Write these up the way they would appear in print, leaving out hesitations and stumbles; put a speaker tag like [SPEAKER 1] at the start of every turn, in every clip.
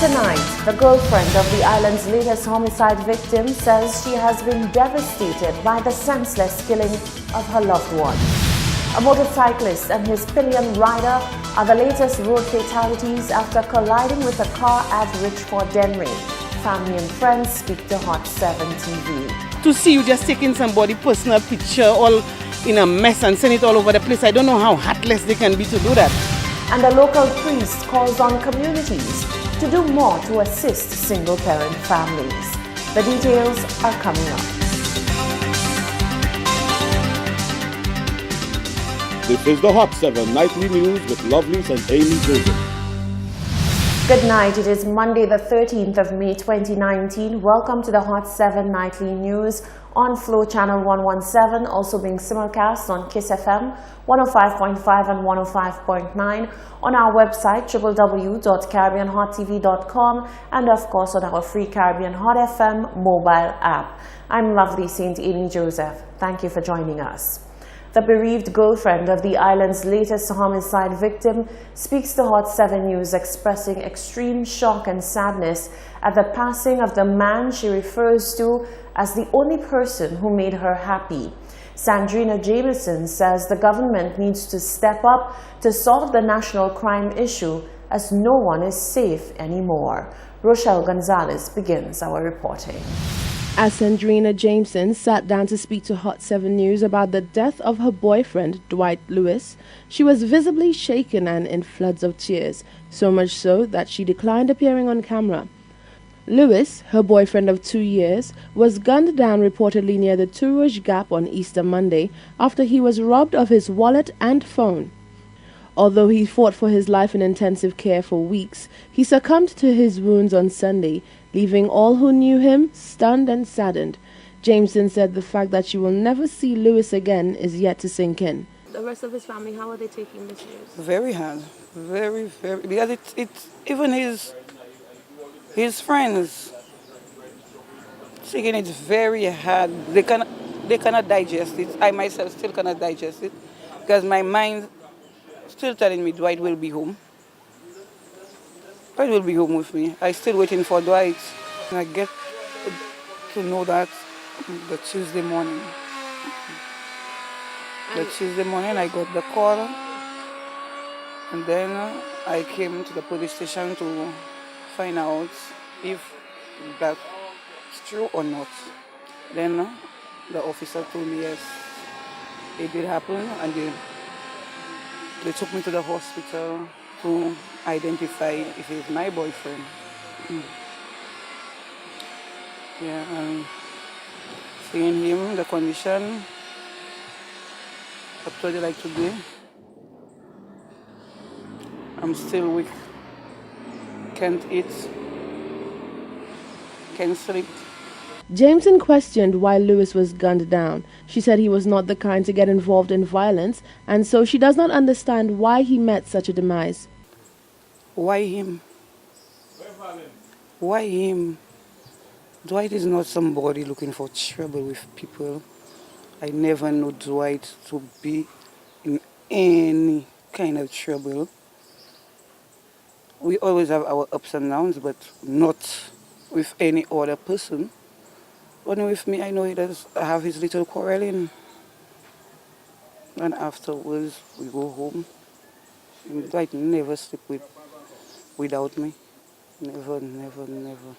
[SPEAKER 1] Tonight, the girlfriend of the island's latest homicide victim says she has been devastated by the senseless killing of her loved one. A motorcyclist and his pillion rider are the latest road fatalities after colliding with a car at Richford Denry. Family and friends speak to Hot 7 TV.
[SPEAKER 2] To see you just taking somebody's personal picture all in a mess and send it all over the place, I don't know how heartless they can be to do that.
[SPEAKER 1] And a local priest calls on communities to do more to assist single-parent families. The details are coming up.
[SPEAKER 3] This is the Hot 7 Nightly News with Lovelace and Amy Joseph.
[SPEAKER 1] Good night. It is Monday, the 13th of May 2019. Welcome to the Hot 7 Nightly News on Flow Channel 117, also being simulcast on Kiss FM 105.5 and 105.9, on our website www.caribbeanhottv.com, and of course on our free Caribbean Hot FM mobile app. I'm lovely Saint Amy Joseph. Thank you for joining us. The bereaved girlfriend of the island's latest homicide victim speaks to Hot 7 News, expressing extreme shock and sadness at the passing of the man she refers to as the only person who made her happy. Sandrina Jameson says the government needs to step up to solve the national crime issue, as no one is safe anymore. Rochelle Gonzalez begins our reporting.
[SPEAKER 4] As Sandrina Jameson sat down to speak to Hot 7 News about the death of her boyfriend, Dwight Lewis, she was visibly shaken and in floods of tears, so much so that she declined appearing on camera. Lewis, her boyfriend of 2 years, was gunned down reportedly near the Tourouge Gap on Easter Monday after he was robbed of his wallet and phone. Although he fought for his life in intensive care for weeks, he succumbed to his wounds on Sunday, leaving all who knew him stunned and saddened. Jameson said the fact that she will never see Lewis again is yet to sink in.
[SPEAKER 5] The rest of his family, how are they taking this news?
[SPEAKER 2] Very hard, very, because it's even his friends taking it very hard. They cannot digest it. I myself still cannot digest it because my mind still telling me Dwight will be home. Dwight will be home with me. I'm still waiting for Dwight. And I get to know that the Tuesday morning. The Tuesday morning I got the call, and then I came to the police station to find out if that's true or not. Then the officer told me yes, it did happen, and they took me to the hospital to identify if he's my boyfriend. Yeah, and seeing him, the condition, up to like today, I'm still weak. Can't eat, can't sleep.
[SPEAKER 4] Jameson questioned why Lewis was gunned down. She said he was not the kind to get involved in violence, and so she does not understand why he met such a demise.
[SPEAKER 2] Why him? Why him? Dwight is not somebody looking for trouble with people. I never knew Dwight to be in any kind of trouble. We always have our ups and downs, but not with any other person. Only with me, I know he does have his little quarreling. And afterwards, we go home. And Dwight never sleep without me. Never, never, never.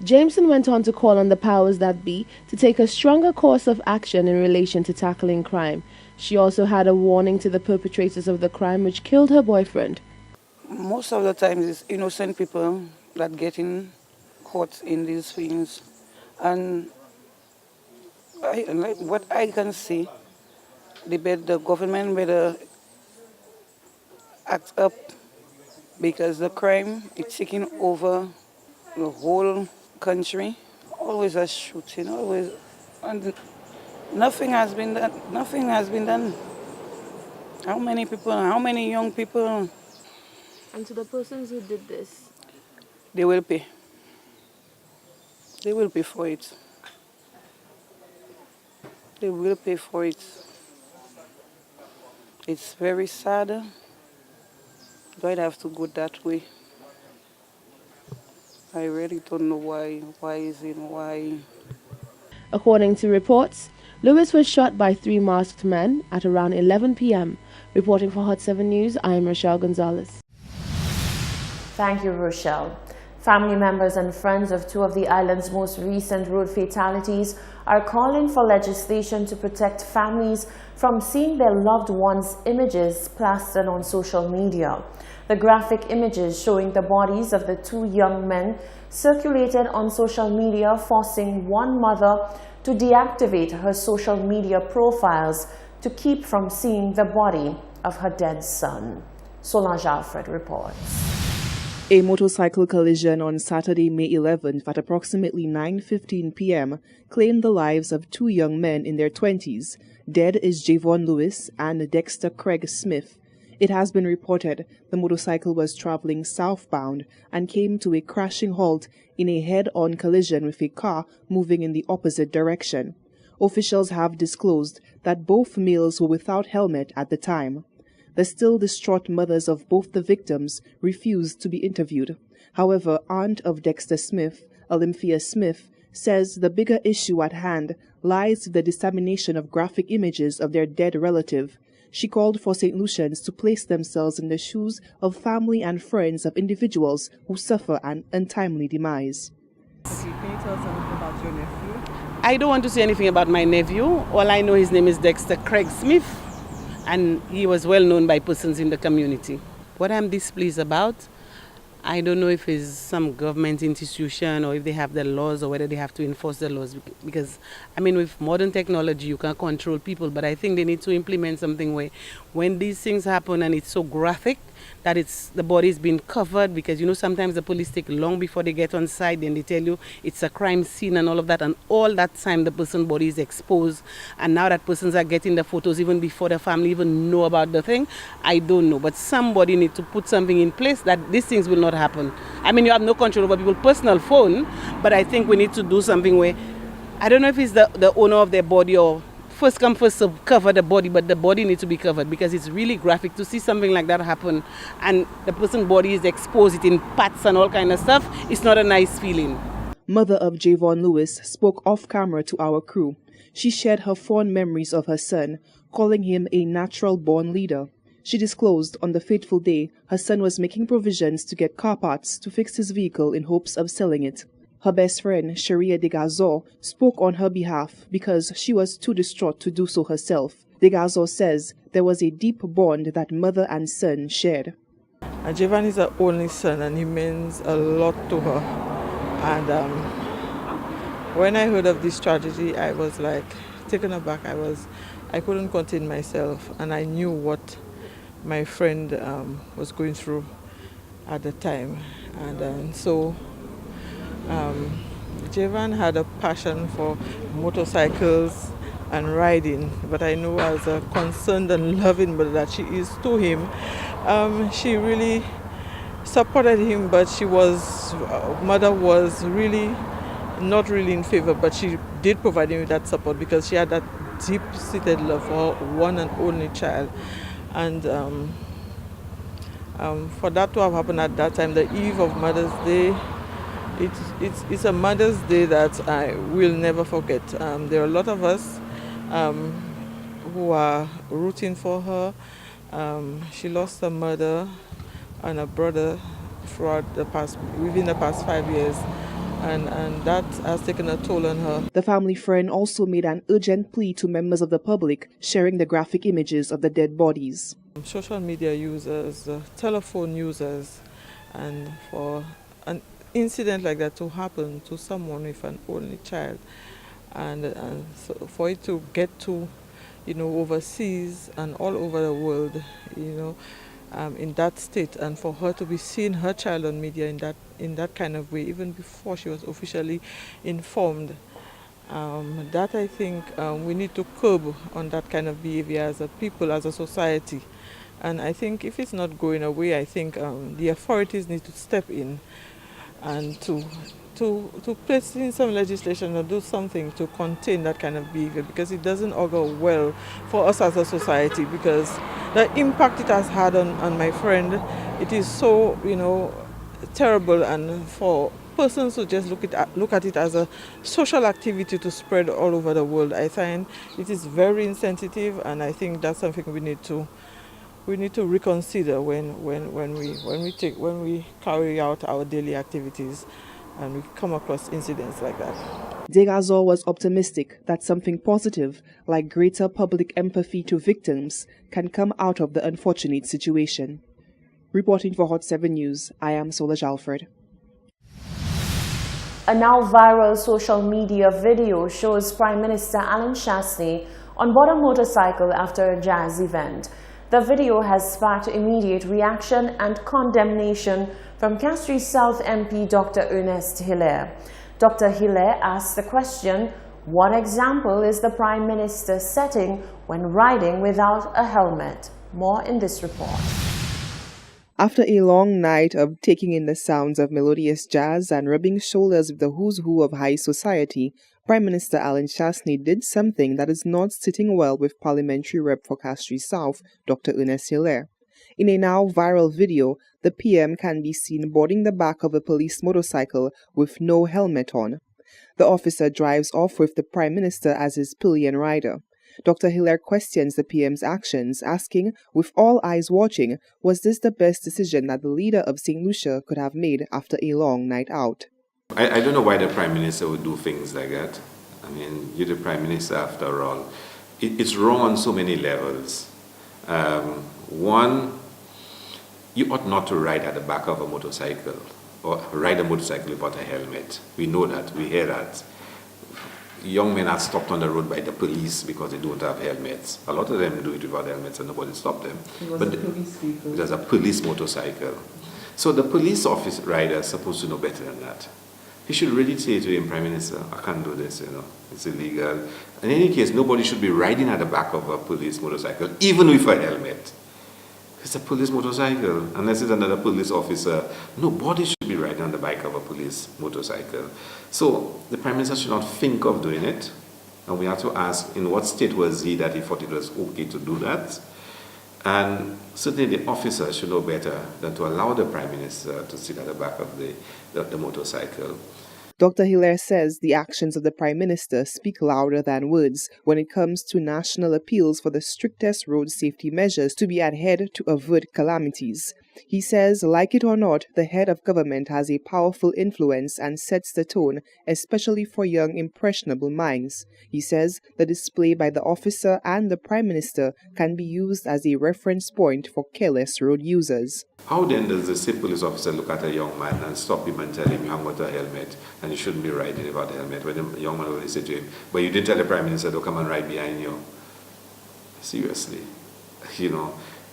[SPEAKER 4] Jameson went on to call on the powers that be to take a stronger course of action in relation to tackling crime. She also had a warning to the perpetrators of the crime which killed her boyfriend.
[SPEAKER 2] Most of the times it's innocent people that get caught in these things. And what I can see, the government better act up, because the crime is taking over the whole country. Always a shooting, always, and nothing has been done. Nothing has been done. How many people? How many young people?
[SPEAKER 5] And to the persons who did this,
[SPEAKER 2] They will pay. They will pay for it. They will pay for it. It's very sad. Do I have to go that way? I really don't know why. Why is it? Why?
[SPEAKER 4] According to reports, Lewis was shot by 3 masked men at around 11 p.m. Reporting for Hot 7 News, I am Rochelle Gonzalez.
[SPEAKER 1] Thank you, Rochelle. Family members and friends of two of the island's most recent road fatalities are calling for legislation to protect families from seeing their loved ones' images plastered on social media. The graphic images showing the bodies of the two young men circulated on social media, forcing one mother to deactivate her social media profiles to keep from seeing the body of her dead son. Solange Alfred reports.
[SPEAKER 6] A motorcycle collision on Saturday, May 11th at approximately 9:15 p.m. claimed the lives of two young men in their 20s. Dead is Javon Lewis and Dexter Craig Smith. It has been reported the motorcycle was traveling southbound and came to a crashing halt in a head-on collision with a car moving in the opposite direction. Officials have disclosed that both males were without helmet at the time. The still distraught mothers of both the victims refused to be interviewed. However, aunt of Dexter Smith, Olympia Smith, says the bigger issue at hand lies with the dissemination of graphic images of their dead relative. She called for St. Lucians to place themselves in the shoes of family and friends of individuals who suffer an untimely demise.
[SPEAKER 7] Can you tell us something about your nephew?
[SPEAKER 2] I don't want to say anything about my nephew. All I know, his name is Dexter Craig Smith, and he was well known by persons in the community. What I'm displeased about, I don't know if it's some government institution or if they have the laws or whether they have to enforce the laws. Because, I mean, with modern technology, you can control people, but I think they need to implement something where when these things happen and it's so graphic, that the body is being covered, because, you know, sometimes the police take long before they get on site, then they tell you it's a crime scene and all of that, and all that time the person's body is exposed, and now that persons are getting the photos even before the family even know about the thing. I don't know, but somebody need to put something in place that these things will not happen. I mean, you have no control over people's personal phone, but I think we need to do something where, I don't know if it's the owner of their body or first come first serve, cover the body, but the body needs to be covered, because it's really graphic to see something like that happen and the person's body is exposed, it in parts and all kind of stuff. It's not a nice feeling.
[SPEAKER 6] Mother of Javon Lewis spoke off camera to our crew. She shared her fond memories of her son, calling him a natural-born leader. She disclosed on the fateful day her son was making provisions to get car parts to fix his vehicle in hopes of selling it. Her best friend, Sharia Degazor, spoke on her behalf because she was too distraught to do so herself. Degazor says there was a deep bond that mother and son shared.
[SPEAKER 7] Javon is her only son and he means a lot to her. And when I heard of this tragedy, I was like taken aback. I couldn't contain myself, and I knew what my friend was going through at the time. And so Javon had a passion for motorcycles and riding, but I know as a concerned and loving mother that she is to him, she really supported him, but mother was really not really in favor, but she did provide him with that support because she had that deep-seated love for her one and only child. And for that to have happened at that time, the eve of Mother's Day, it's a Mother's Day that I will never forget. There are a lot of us who are rooting for her. She lost her mother and a brother within the past 5 years, and that has taken a toll on her.
[SPEAKER 6] The family friend also made an urgent plea to members of the public sharing the graphic images of the dead bodies.
[SPEAKER 7] Social media users, telephone users, and for an incident like that to happen to someone with an only child, and so for it to get to, overseas and all over the world, in that state, and for her to be seeing her child on media in that kind of way, even before she was officially informed, that I think we need to curb on that kind of behavior as a people, as a society. And I think if it's not going away, I think the authorities need to step in and to place in some legislation or do something to contain that kind of behavior, because it doesn't augur well for us as a society, because the impact it has had on my friend, it is so, terrible, and for persons who just look at it as a social activity to spread all over the world, I find it is very insensitive, and I think that's something we need to reconsider when we carry out our daily activities and we come across incidents like that.
[SPEAKER 6] Degazor was optimistic that something positive, like greater public empathy to victims, can come out of the unfortunate situation. Reporting for Hot 7 News, I am Solange Alfred.
[SPEAKER 1] A now viral social media video shows Prime Minister Alan Chasney on board a motorcycle after a jazz event. The video has sparked immediate reaction and condemnation from Castries South MP Dr. Ernest Hilaire. Dr. Hilaire asked the question, what example is the Prime Minister setting when riding without a helmet? More in this report.
[SPEAKER 6] After a long night of taking in the sounds of melodious jazz and rubbing shoulders with the who's who of high society, Prime Minister Alan Chasney did something that is not sitting well with Parliamentary Rep for Castries South, Dr. Ernest Hilaire. In a now viral video, the PM can be seen boarding the back of a police motorcycle with no helmet on. The officer drives off with the Prime Minister as his pillion rider. Dr. Hilaire questions the PM's actions, asking, with all eyes watching, was this the best decision that the leader of St. Lucia could have made after a long night out?
[SPEAKER 8] I don't know why the Prime Minister would do things like that. I mean, you're the Prime Minister after all. It's wrong on so many levels. One, you ought not to ride at the back of a motorcycle or ride a motorcycle without a helmet. We know that, we hear that. Young men are stopped on the road by the police because they don't have helmets. A lot of them do it without helmets and nobody stopped them. It was a police motorcycle. So the police office rider is supposed to know better than that. He should really say to him, Prime Minister, I can't do this, it's illegal. In any case, nobody should be riding at the back of a police motorcycle, even with a helmet. It's a police motorcycle. Unless it's another police officer, nobody should be riding on the back of a police motorcycle. So the Prime Minister should not think of doing it. And we have to ask, in what state was he that he thought it was okay to do that? And certainly the officer should know better than to allow the Prime Minister to sit at the back of the motorcycle.
[SPEAKER 6] Dr. Hilaire says the actions of the Prime Minister speak louder than words when it comes to national appeals for the strictest road safety measures to be adhered to avert calamities. He says, like it or not, the head of government has a powerful influence and sets the tone, especially for young, impressionable minds. He says the display by the officer and the Prime Minister can be used as a reference point for careless road users.
[SPEAKER 8] How then does the state police officer look at a young man and stop him and tell him you haven't got a helmet and you shouldn't be riding without a helmet, when the young man will say to him, but you didn't tell the Prime Minister to come and ride behind you? Seriously,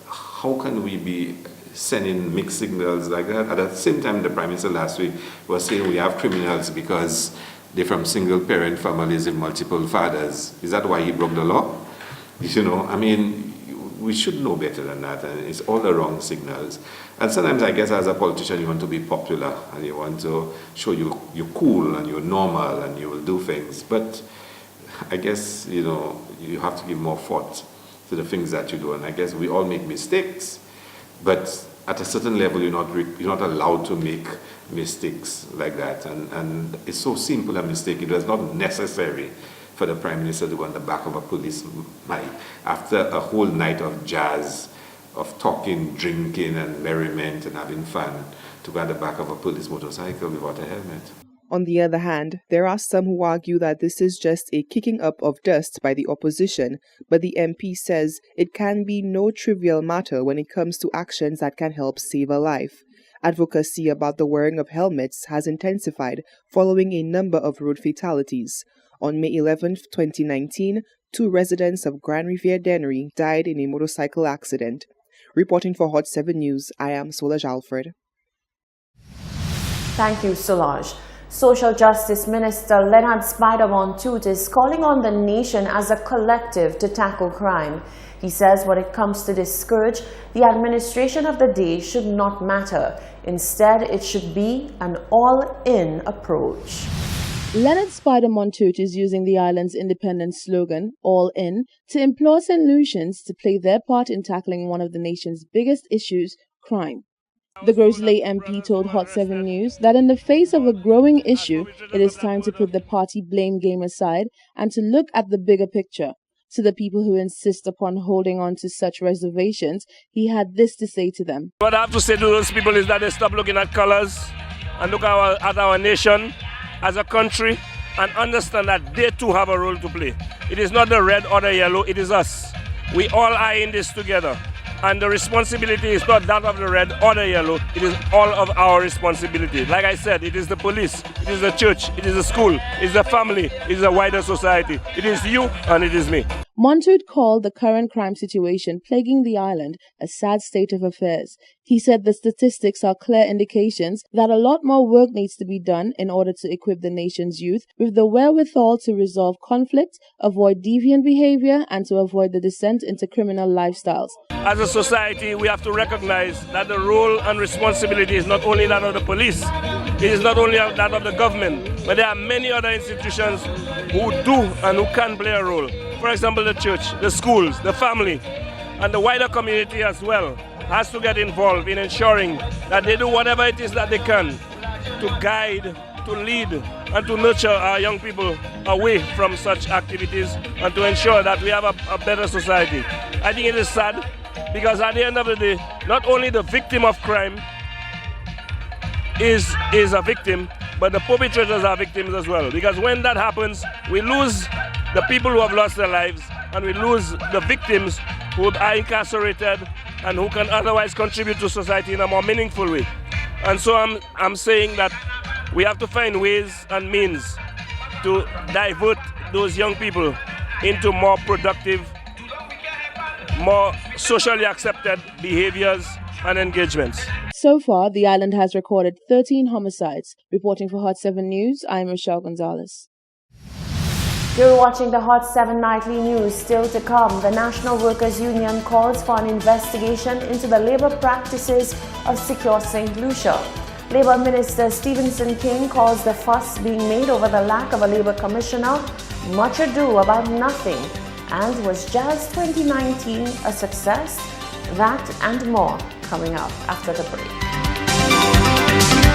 [SPEAKER 8] how can we be sending mixed signals like that? At the same time, the Prime Minister last week was saying we have criminals because they're from single-parent families with multiple fathers. Is that why he broke the law? We should know better than that, and it's all the wrong signals. And sometimes, I guess, as a politician, you want to be popular, and you want to show you're cool, and you're normal, and you will do things. But I guess, you have to give more thought to the things that you do. And I guess we all make mistakes, but at a certain level, you're not allowed to make mistakes like that. And it's so simple a mistake. It was not necessary for the Prime Minister to go on the back of a police bike after a whole night of jazz, of talking, drinking, and merriment and having fun, to go at the back of a police motorcycle without a helmet.
[SPEAKER 6] On the other hand, there are some who argue that this is just a kicking up of dust by the opposition, but the MP says it can be no trivial matter when it comes to actions that can help save a life. Advocacy about the wearing of helmets has intensified following a number of road fatalities. On May 11, 2019, 2 residents of Grand Riviere Dennery died in a motorcycle accident. Reporting for Hot 7 News, I am Solange Alfred.
[SPEAKER 1] Thank you, Solange. Social Justice Minister Leonard Spider-Montooth is calling on the nation as a collective to tackle crime. He says when it comes to this scourge, the administration of the day should not matter. Instead, it should be an all-in approach.
[SPEAKER 4] Leonard Spider-Montooth is using the island's independence slogan, All In, to implore St. Lucians to play their part in tackling one of the nation's biggest issues, crime. The Grosley MP told Hot 7 News that in the face of a growing issue, it is time to put the party blame game aside and to look at the bigger picture. To the people who insist upon holding on to such reservations, he had this to say to them.
[SPEAKER 9] What I have to say to those people is that they stop looking at colors and look at our nation as a country and understand that they too have a role to play. It is not the red or the yellow, it is us. We all are in this together. And the responsibility is not that of the red or the yellow, it is all of our responsibility. Like I said, it is the police, it is the church, it is the school, it is the family, it is the wider society. It is you and it is me.
[SPEAKER 4] Montoud called the current crime situation plaguing the island a sad state of affairs. He said the statistics are clear indications that a lot more work needs to be done in order to equip the nation's youth with the wherewithal to resolve conflict, avoid deviant behavior, and to avoid the descent into criminal lifestyles.
[SPEAKER 9] As a society, we have to recognize that the role and responsibility is not only that of the police, it is not only that of the government, but there are many other institutions who do and who can play a role. For example, the church, the schools, the family, and the wider community as well has to get involved in ensuring that they do whatever it is that they can to guide, to lead, and to nurture our young people away from such activities and to ensure that we have a better society. I think it is sad because at the end of the day, not only the victim of crime is a victim, but the perpetrators are victims as well. Because when that happens, we lose the people who have lost their lives and we lose the victims who are incarcerated and who can otherwise contribute to society in a more meaningful way. And so I'm saying that we have to find ways and means to divert those young people into more productive, more socially accepted behaviors and engagements.
[SPEAKER 4] So far, the island has recorded 13 homicides. Reporting for Hot 7 News, I'm Rochelle Gonzalez.
[SPEAKER 1] You're watching the Hot 7 Nightly News. Still to come, the National Workers' Union calls for an investigation into the labor practices of Secure St. Lucia. Labour Minister Stephenson King calls the fuss being made over the lack of a Labour Commissioner much ado about nothing. And was Jazz 2019 a success? That and more coming up after the break.